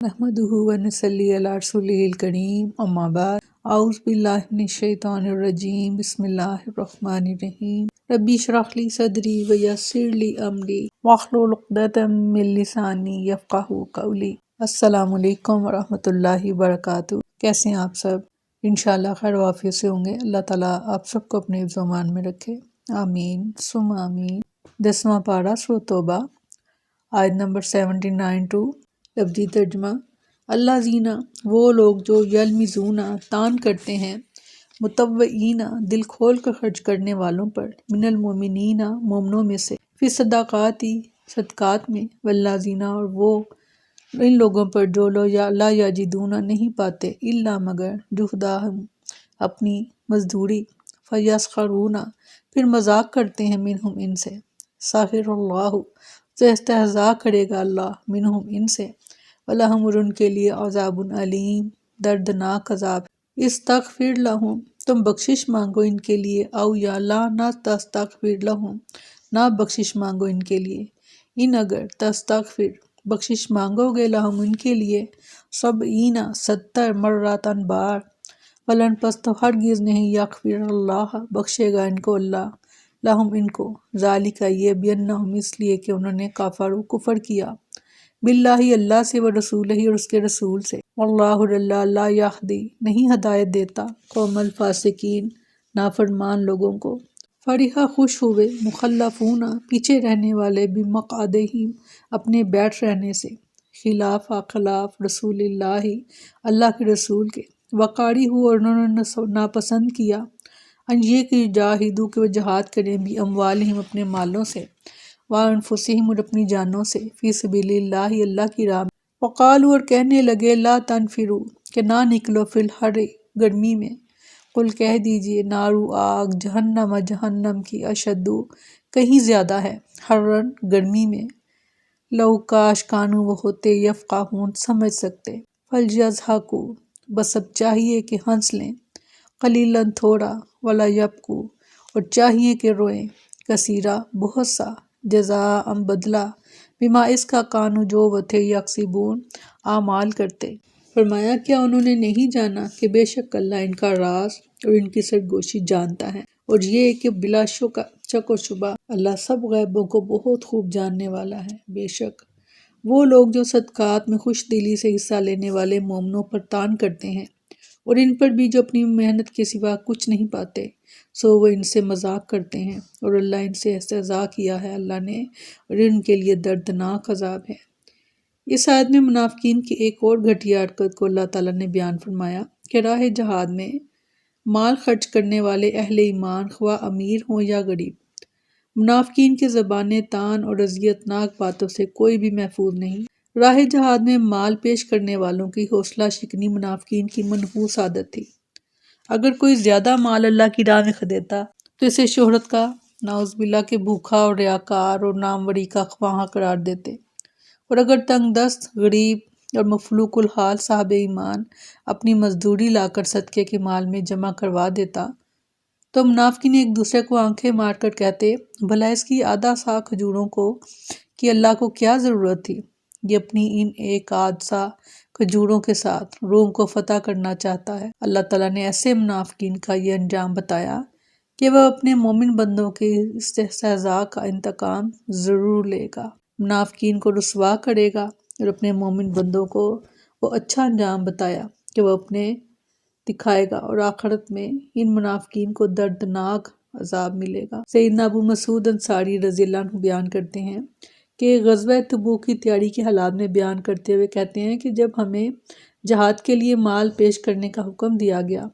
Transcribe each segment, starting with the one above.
نحمدہ ونصلی علی رسولہ الکریم اما بعد اعوذ باللہ من الشیطان الرجیم بسم اللہ الرحمن الرحیم ربی اشرح لی صدری ویسر لی امری واحلل عقدۃ من لسانی یفقہوا قولی۔ السلام علیکم ورحمۃ اللہ وبرکاتہ۔ کیسے ہیں آپ سب؟ انشاءاللہ خیر و عافیت سے ہوں گے۔ اللہ تعالیٰ آپ سب کو اپنے حفظ و امان میں رکھے، آمین ثم آمین۔ 10واں پارہ سورۃ توبہ، آیت نمبر 79 لفظی ترجمہ۔ اللہ زینہ، وہ لوگ جو یلمزون تان کرتے ہیں، متوعین دل کھول کر خرچ کرنے والوں پر، من المؤمنین مومنوں میں سے، فی صدقات صدقات میں، والذین اور وہ ان لوگوں پر جو لا یجدون نہیں پاتے، الا مگر جہدہم اپنی مزدوری، فیسخرون پھر مذاق کرتے ہیں، منہم ان سے، سخر اللہ سے استہزاء کرے گا اللہ، منہم ان سے، وَلَهُمْ اور ان کے لیے عذاب علیم دردناک عذاب۔ استغفر لہم تم بخشش مانگو ان کے لیے، او یا لا نہ تستغفر لہم نہ بخشش مانگو ان کے لیے، ان اگر تستغفر بخشش مانگو گے لہم ان کے لیے، 70 مرتان بار، فلن پس تو ہرگز نہیں، یغفر اللہ بخشے گا ان کو اللہ، لہم ان کو، ذالک یہ، بینہم اس لیے کہ انہوں نے کفر کیا، باللہ اللہ سے، ورسولہ اور اس کے رسول سے، واللہ اللہ لا یہدی نہیں ہدایت دیتا، قوم الفاسقین نافرمان لوگوں کو۔ فرحہ خوش ہوئے، مخلفون پیچھے رہنے والے، بمقعدہم اپنے بیٹھ رہنے سے، خلاف رسول اللہ اللہ کے رسول کے، وقاری ہو اور انہوں نے ناپسند کیا، ان یہ کہ جاہدو کہ وہ جہاد کریں، بھی اموالہم اپنے مالوں سے، وانفسہم اور اپنی جانوں سے، فی سبیل اللہ اللہ کی راہ میں، وقالوا اور کہنے لگے، لا تنفروا کہ نہ نکلو، فی الحر گرمی میں، قل کہہ دیجئے، نارو آگ، جہنم جہنم کی، اشدو کہیں زیادہ ہے، حرن گرمی میں، لو کاش کانو وہ ہوتے، یفقہون سمجھ سکتے، فلیضحکوا بس اب چاہیے کہ ہنس لیں، قلیلاً تھوڑا، ولا یبکوا اور چاہیے کہ روئیں، کثیرا بہت سا، جزاء بدلہ، بما اس کا کانو جو وہ تھے، یکسبون اعمال کرتے۔ فرمایا کیا انہوں نے نہیں جانا کہ بے شک اللہ ان کا راز اور ان کی سرگوشی جانتا ہے، اور یہ کہ بلا شک و شبہ اللہ سب غیبوں کو بہت خوب جاننے والا ہے۔ بے شک وہ لوگ جو صدقات میں خوش دلی سے حصہ لینے والے مومنوں پر تان کرتے ہیں، اور ان پر بھی جو اپنی محنت کے سوا کچھ نہیں پاتے، سو وہ ان سے مذاق کرتے ہیں، اور اللہ ان سے استہزاء کیا ہے اللہ نے، اور ان کے لیے دردناک عذاب ہے۔ اس آیت میں منافقین کی ایک اور گھٹیا حرکت کو اللہ تعالیٰ نے بیان فرمایا کہ راہ جہاد میں مال خرچ کرنے والے اہل ایمان، خواہ امیر ہوں یا غریب، منافقین کی زبانیں تان اور اذیتناک باتوں سے کوئی بھی محفوظ نہیں۔ راہ جہاد میں مال پیش کرنے والوں کی حوصلہ شکنی منافقین کی منحوس عادت تھی۔ اگر کوئی زیادہ مال اللہ کی راہ میں خریدتا تو اسے شہرت کا، نعوذ باللہ کہ بھوکا اور ریاکار اور ناموری کا خواہاں قرار دیتے، اور اگر تنگ دست، غریب اور مفلوق الحال صاحب ایمان اپنی مزدوری لا کر صدقے کے مال میں جمع کروا دیتا تو منافقین ایک دوسرے کو آنکھیں مار کر کہتے، بھلا اس کی آدھا سا کھجوروں کو کہ اللہ کو کیا ضرورت تھی، یہ اپنی ان ایک آدھ سا کھجوروں کے ساتھ روم کو فتح کرنا چاہتا ہے۔ اللہ تعالیٰ نے ایسے منافقین کا یہ انجام بتایا کہ وہ اپنے مومن بندوں کے استہزاء کا انتقام ضرور لے گا، منافقین کو رسوا کرے گا، اور اپنے مومن بندوں کو وہ اچھا انجام بتایا کہ وہ اپنے دکھائے گا، اور آخرت میں ان منافقین کو دردناک عذاب ملے گا۔ سیدنا ابو مسعود انصاری رضی اللہ عنہ بیان کرتے ہیں کہ غزوہ تبوک کی تیاری کے حالات میں بیان کرتے ہوئے کہتے ہیں کہ جب ہمیں جہاد کے لیے مال پیش کرنے کا حکم دیا گیا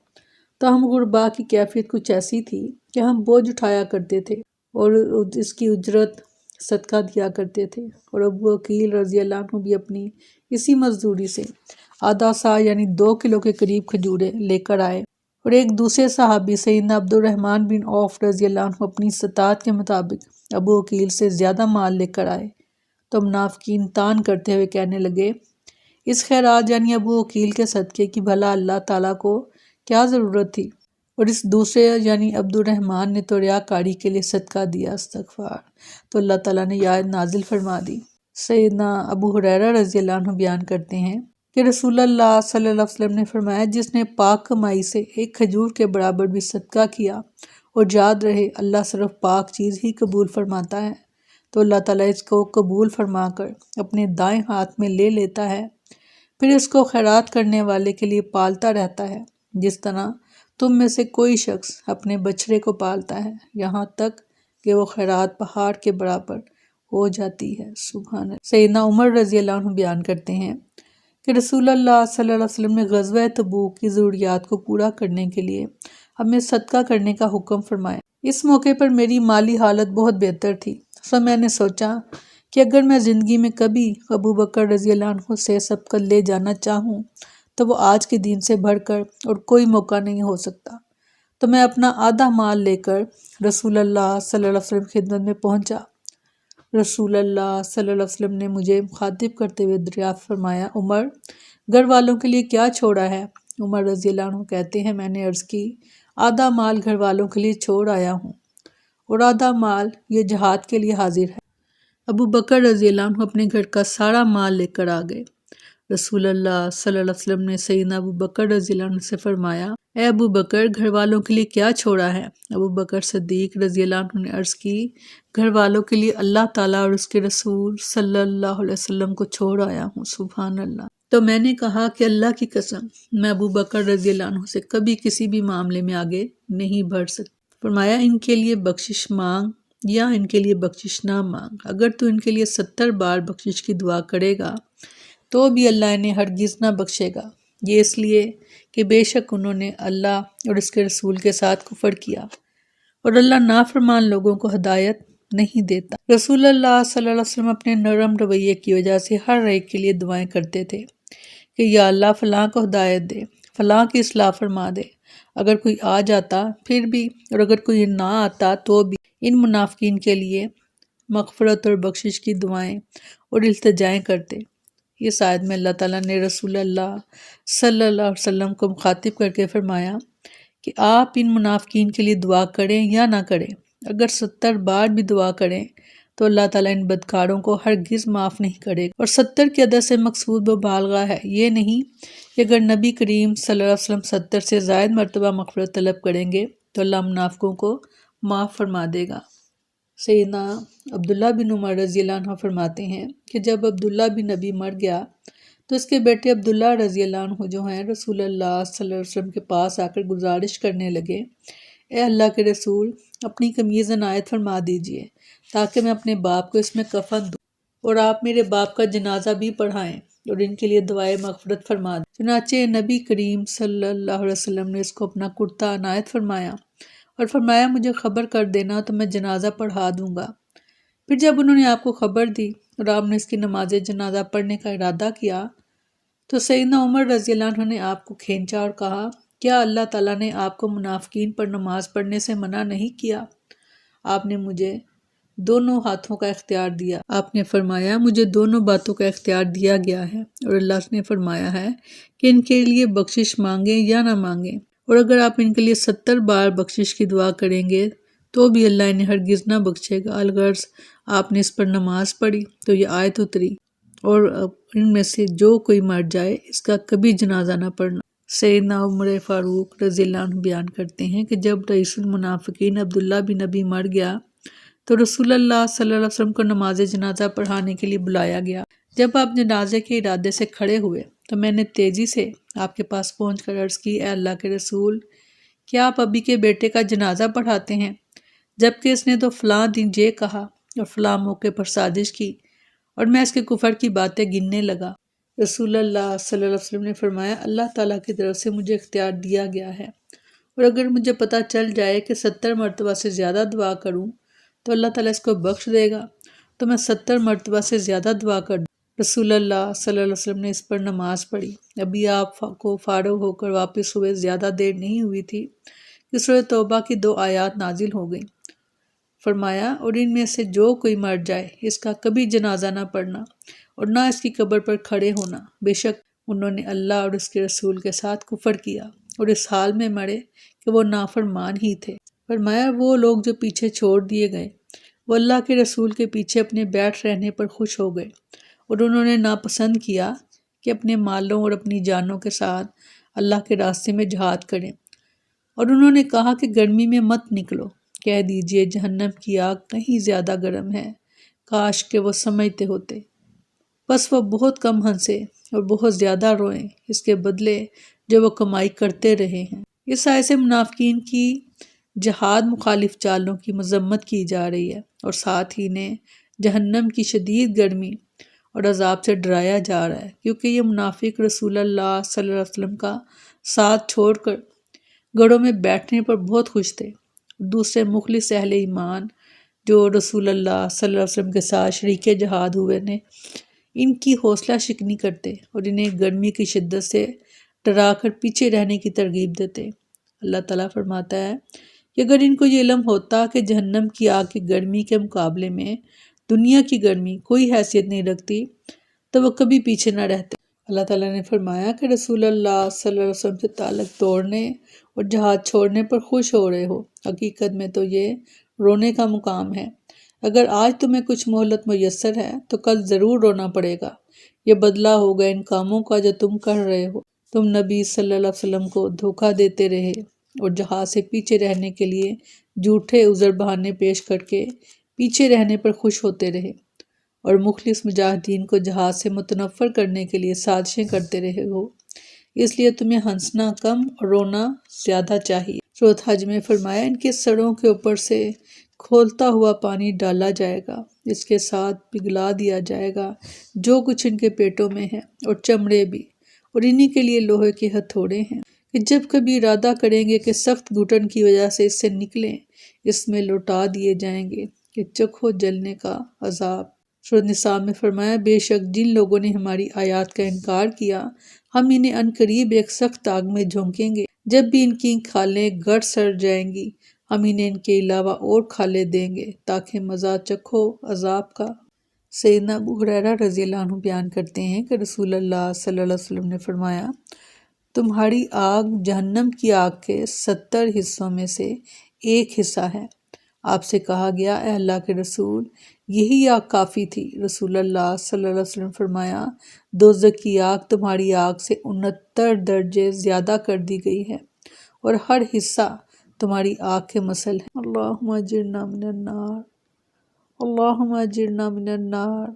تو ہم غربا کی کیفیت کچھ ایسی تھی کہ ہم بوجھ اٹھایا کرتے تھے اور اس کی اجرت صدقہ دیا کرتے تھے، اور ابو عقیل رضی اللہ عنہ بھی اپنی اسی مزدوری سے آدھا سا یعنی 2 کلو کے قریب کھجوریں لے کر آئے، اور ایک دوسرے صحابی سیدنا عبد الرحمن بن عوف رضی اللہ عنہ اپنی استطاعت کے مطابق ابو عقیل سے زیادہ مال لے کر آئے، تو منافقین تان کرتے ہوئے کہنے لگے، اس خیرات یعنی ابو عقیل کے صدقے کی بھلا اللہ تعالیٰ کو کیا ضرورت تھی، اور اس دوسرے یعنی عبد الرحمن نے تو ریاکاری کے لیے صدقہ دیا، استغفار۔ تو اللہ تعالیٰ نے یہ آیت نازل فرما دی۔ سیدنا ابو ہریرہ رضی اللہ عنہ بیان کرتے ہیں کہ رسول اللہ صلی اللہ علیہ وسلم نے فرمایا جس نے پاک کمائی سے ایک کھجور کے برابر بھی صدقہ کیا اور یاد رہے اللہ صرف پاک چیز ہی قبول فرماتا ہے تو اللہ تعالیٰ اس کو قبول فرما کر اپنے دائیں ہاتھ میں لے لیتا ہے، پھر اس کو خیرات کرنے والے کے لیے پالتا رہتا ہے، جس طرح تم میں سے کوئی شخص اپنے بچڑے کو پالتا ہے یہاں تک کہ وہ خیرات پہاڑ کے برابر ہو جاتی ہے۔ سبحان اللہ۔ سیدنا عمر رضی اللہ عنہ بیان کرتے ہیں کہ رسول اللہ صلی اللہ علیہ وسلم نے غزوہ تبوک کی ضروریات کو پورا کرنے کے لیے ہمیں صدقہ کرنے کا حکم فرمایا۔ اس موقع پر میری مالی حالت بہت بہتر تھی، سو میں نے سوچا کہ اگر میں زندگی میں کبھی ابو بکر رضی اللہ عنہ سے سبقت لے جانا چاہوں تو وہ آج کے دن سے بڑھ کر اور کوئی موقع نہیں ہو سکتا، تو میں اپنا آدھا مال لے کر رسول اللہ صلی اللہ علیہ وسلم کی خدمت میں پہنچا۔ رسول اللہ صلی اللہ علیہ وسلم نے مجھے مخاطب کرتے ہوئے دریافت فرمایا، عمر گھر والوں کے لیے کیا چھوڑا ہے؟ عمر رضی اللہ عنہ کہتے ہیں میں نے عرض کی آدھا مال گھر والوں کے لیے چھوڑ آیا ہوں اور آدھا مال یہ جہاد کے لیے حاضر ہے۔ ابو بکر رضی اللہ عنہ اپنے گھر کا سارا مال لے کر آ گئے۔ رسول اللہ صلی اللہ علیہ وسلم نے سیدنا ابو بکر رضی اللہ عنہ سے فرمایا، اے ابو بکر گھر والوں کے لیے کیا چھوڑا ہے؟ ابو بکر صدیق رضی اللہ عنہ نے عرض کی گھر والوں کے لیے اللہ تعالیٰ اور اس کے رسول صلی اللہ علیہ وسلم کو چھوڑ آیا ہوں۔ سبحان اللہ۔ تو میں نے کہا کہ اللہ کی قسم میں ابو بکر رضی اللہ عنہ سے کبھی کسی بھی معاملے میں آگے نہیں بڑھ سکتا۔ فرمایا ان کے لیے بخشش مانگ یا ان کے لیے بخشش نہ مانگ، اگر تو ان کے لیے 70 بار بخشش کی دعا کرے گا تو بھی اللہ انہیں ہرگز نہ بخشے گا، یہ اس لیے کہ بے شک انہوں نے اللہ اور اس کے رسول کے ساتھ کفر کیا اور اللہ نافرمان لوگوں کو ہدایت نہیں دیتا۔ رسول اللہ صلی اللہ علیہ وسلم اپنے نرم رویے کی وجہ سے ہر ایک کے لیے دعائیں کرتے تھے کہ یا اللہ فلاں کو ہدایت دے، فلاں کی اصلاح فرما دے۔ اگر کوئی آ جاتا پھر بھی اور اگر کوئی نہ آتا تو بھی ان منافقین کے لیے مغفرت اور بخشش کی دعائیں اور التجائیں کرتے۔ اس آیت میں اللہ تعالیٰ نے رسول اللہ صلی اللہ علیہ وسلم کو مخاطب کر کے فرمایا کہ آپ ان منافقین کے لیے دعا کریں یا نہ کریں، اگر 70 بار بھی دعا کریں تو اللہ تعالیٰ ان بدکاروں کو ہرگز معاف نہیں کرے گا۔ اور 70 کی عدد سے مقصود مبالغہ ہے، یہ نہیں کہ اگر نبی کریم صلی اللہ علیہ وسلم 70 سے زائد مرتبہ مغفرت طلب کریں گے تو اللہ منافقوں کو معاف فرما دے گا۔ سیدنا عبداللہ بن عمر رضی اللہ عنہ فرماتے ہیں کہ جب عبداللہ بن نبی مر گیا تو اس کے بیٹے عبداللہ رضی اللہ عنہ جو ہیں رسول اللہ صلی اللہ علیہ وسلم کے پاس آ کر گزارش کرنے لگے، اے اللہ کے رسول اپنی قمیض عنایت فرما دیجئے تاکہ میں اپنے باپ کو اس میں کفن دوں اور آپ میرے باپ کا جنازہ بھی پڑھائیں اور ان کے لیے دعائے مغفرت فرما دیں۔ چنانچہ نبی کریم صلی اللہ علیہ وسلم نے اس کو اپنا کرتا عنایت فرمایا اور فرمایا مجھے خبر کر دینا تو میں جنازہ پڑھا دوں گا۔ پھر جب انہوں نے آپ کو خبر دی اور آپ نے اس کی نماز جنازہ پڑھنے کا ارادہ کیا تو سیدنا عمر رضی اللہ عنہ نے آپ کو کھینچا اور کہا کیا اللہ تعالیٰ نے آپ کو منافقین پر نماز پڑھنے سے منع نہیں کیا؟ آپ نے مجھے دونوں ہاتھوں کا اختیار دیا۔ آپ نے فرمایا مجھے دونوں باتوں کا اختیار دیا گیا ہے اور اللہ نے فرمایا ہے کہ ان کے لیے بخشش مانگیں یا نہ مانگیں، اور اگر آپ ان کے لیے 70 بار بخشش کی دعا کریں گے تو بھی اللہ انہیں ہرگز نہ بخشے گا۔ الغرض آپ نے اس پر نماز پڑھی تو یہ آیت اتری اور ان میں سے جو کوئی مر جائے اس کا کبھی جنازہ نہ پڑھنا۔ سیدنا عمر فاروق رضی اللہ عنہ بیان کرتے ہیں کہ جب رئیس المنافقین عبداللہ بن نبی مر گیا تو رسول اللہ صلی اللہ علیہ وسلم کو نماز جنازہ پڑھانے کے لیے بلایا گیا۔ جب آپ جنازے کے ارادے سے کھڑے ہوئے تو میں نے تیزی سے آپ کے پاس پہنچ کر عرض کی، اے اللہ کے رسول کیا آپ ابھی کے بیٹے کا جنازہ پڑھاتے ہیں؟ جبکہ اس نے تو فلاں دن یہ کہا اور فلاں موقع پر سازش کی، اور میں اس کے کفر کی باتیں گننے لگا۔ رسول اللہ صلی اللہ علیہ وسلم نے فرمایا اللہ تعالیٰ کی طرف سے مجھے اختیار دیا گیا ہے، اور اگر مجھے پتہ چل جائے کہ 70 مرتبہ سے زیادہ دعا کروں تو اللہ تعالیٰ اس کو بخش دے گا تو میں 70 مرتبہ سے زیادہ دعا کر دوں۔ رسول اللہ صلی اللہ علیہ وسلم نے اس پر نماز پڑھی۔ ابھی آپ کو فارغ ہو کر واپس ہوئے زیادہ دیر نہیں ہوئی تھی کہ سورۃ توبہ کی 2 آیات نازل ہو گئیں۔ فرمایا اور ان میں سے جو کوئی مر جائے اس کا کبھی جنازہ نہ پڑھنا اور نہ اس کی قبر پر کھڑے ہونا، بے شک انہوں نے اللہ اور اس کے رسول کے ساتھ کفر کیا اور اس حال میں مرے کہ وہ نافرمان ہی تھے۔ فرمایا وہ لوگ جو پیچھے چھوڑ دیے گئے وہ اللہ کے رسول کے پیچھے اپنے بیٹھ رہنے پر خوش ہو گئے، اور انہوں نے ناپسند کیا کہ اپنے مالوں اور اپنی جانوں کے ساتھ اللہ کے راستے میں جہاد کریں، اور انہوں نے کہا کہ گرمی میں مت نکلو، کہہ دیجئے جہنم کی آگ کہیں زیادہ گرم ہے، کاش کہ وہ سمجھتے ہوتے۔ بس وہ بہت کم ہنسے اور بہت زیادہ روئیں اس کے بدلے جو وہ کمائی کرتے رہے ہیں۔ اس آیت سے منافقین کی جہاد مخالف چالوں کی مذمت کی جا رہی ہے، اور ساتھ ہی انہیں جہنم کی شدید گرمی اور عذاب سے ڈرایا جا رہا ہے، کیونکہ یہ منافق رسول اللہ صلی اللہ علیہ وسلم کا ساتھ چھوڑ کر گڑھوں میں بیٹھنے پر بہت خوش تھے۔ دوسرے مخلص اہل ایمان جو رسول اللہ صلی اللہ علیہ وسلم کے ساتھ شریک جہاد ہوئے نے ان کی حوصلہ شکنی کرتے اور انہیں گرمی کی شدت سے ڈرا کر پیچھے رہنے کی ترغیب دیتے۔ اللہ تعالیٰ فرماتا ہے کہ اگر ان کو یہ علم ہوتا کہ جہنم کی آگ کی گرمی کے مقابلے میں دنیا کی گرمی کوئی حیثیت نہیں رکھتی تو وہ کبھی پیچھے نہ رہتے۔ اللہ تعالیٰ نے فرمایا کہ رسول اللہ صلی اللہ علیہ وسلم سے تعلق توڑنے اور جہاد چھوڑنے پر خوش ہو رہے ہو، حقیقت میں تو یہ رونے کا مقام ہے۔ اگر آج تمہیں کچھ مہلت میسر ہے تو کل ضرور رونا پڑے گا، یہ بدلہ ہوگا ان کاموں کا جو تم کر رہے ہو۔ تم نبی صلی اللہ علیہ وسلم کو دھوکہ دیتے رہے اور جہاد سے پیچھے رہنے کے لیے جھوٹے عذر بہانے پیش کر کے پیچھے رہنے پر خوش ہوتے رہے، اور مخلص مجاہدین کو جہاد سے متنفر کرنے کے لیے سازشیں کرتے رہے ہو، اس لیے تمہیں ہنسنا کم اور رونا زیادہ چاہیے۔ سورۃ حج میں فرمایا ان کے سروں کے اوپر سے کھولتا ہوا پانی ڈالا جائے گا، اس کے ساتھ پگھلا دیا جائے گا جو کچھ ان کے پیٹوں میں ہے اور چمڑے بھی، اور انہی کے لیے لوہے کے ہتھوڑے ہیں کہ جب کبھی ارادہ کریں گے کہ سخت گھٹن کی وجہ سے اس سے نکلیں، اس میں لوٹا دیے جائیں گے کہ چکھو جلنے کا عذاب۔ سورۃ نساء میں فرمایا بے شک جن لوگوں نے ہماری آیات کا انکار کیا ہم انہیں عنقریب ایک سخت آگ میں جھونکیں گے، جب بھی ان کی کھالیں گڑ سڑ جائیں گی ہم انہیں ان کے علاوہ اور کھالیں دیں گے تاکہ مزہ چکھو عذاب کا۔ سیدنا ابو ہریرہ رضی اللہ عنہ بیان کرتے ہیں کہ رسول اللہ صلی اللہ علیہ وسلم نے فرمایا تمہاری آگ جہنم کی آگ کے 70 حصوں میں سے ایک حصہ ہے۔ آپ سے کہا گیا اے اللہ کے رسول یہی آگ کافی تھی؟ رسول اللہ صلی اللہ علیہ وسلم فرمایا دوزخ کی آگ تمہاری آگ سے 69 درجے زیادہ کر دی گئی ہے، اور ہر حصہ تمہاری آگ کے مثل ہے۔ اللہم اجرنا من النار، اللہم اجرنا من النار،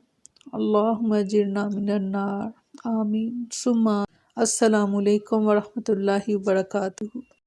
اللہم اجرنا من النار، آمین ثم السلام علیکم ورحمۃ اللہ وبرکاتہ۔